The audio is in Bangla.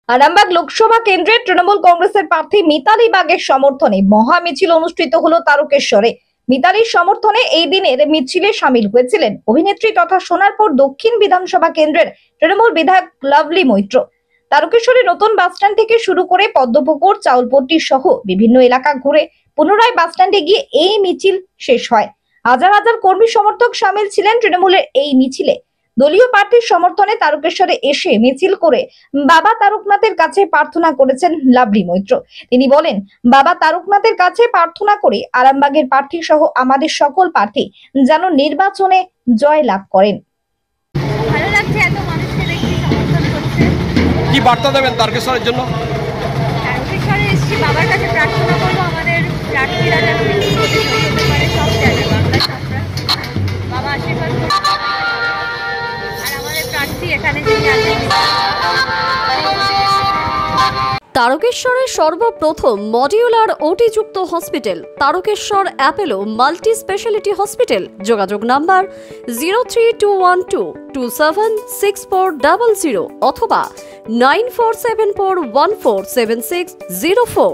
আরামবাগ লোকসভা কেন্দ্রে তৃণমূল কংগ্রেসের প্রার্থী মিতালি বাগের সমর্থনে মহা মিছিল অনুষ্ঠিত হলো তারকেশ্বরে। মিতালির সমর্থনে এই দিনের মিছিলে শামিল হয়েছিলেন অভিনেত্রী তথা সোনারপুর দক্ষিণ বিধানসভা কেন্দ্রের তৃণমূল বিধায়ক লাভলি মৈত্র। তারকেশ্বরে নতুন বাসস্ট্যান্ড থেকে শুরু করে পদ্মপুকুর, চাউলপট্টি সহ বিভিন্ন এলাকা ঘুরে পুনরায় বাসস্ট্যান্ডে গিয়ে এই মিছিল শেষ হয়। হাজার হাজার কর্মী সমর্থক শামিল ছিলেন তৃণমূলের এই মিছিলে। দলীয় প্রার্থীর সমর্থনে তারকেশ্বরে এসে মিছিল করে বাবা তারকনাথের কাছে প্রার্থনা করেছেন লাভলি মৈত্র। তিনি বলেন, বাবা তারকনাথের কাছে প্রার্থনা করে আরামবাগের প্রার্থী সহ আমাদের সকল প্রার্থী যেন নির্বাচনে জয় লাভ করেন। ভালো লাগছে, এত মানুষকে দেখি সমর্থন করছে। কি বার্তা দেবেন তারকেশ্বরের জন্য? তারকেশ্বরে এসেছি বাবার কাছে প্রার্থনা করবো, আমাদের প্রার্থীরা যেন হতে পারে সব জায়গায় বাংলা সরকার বাবা আশীর্বাদ আর আমাদের প্রার্থী এখানে যিনি আছেন। তারকেশ্বরের সর্বপ্রথম মডিউলার ওটি-যুক্ত hospital Tarakeswar Apollo multi speciality hospital. যোগাযোগ নাম্বার 03212276400 অথবা 9474147604।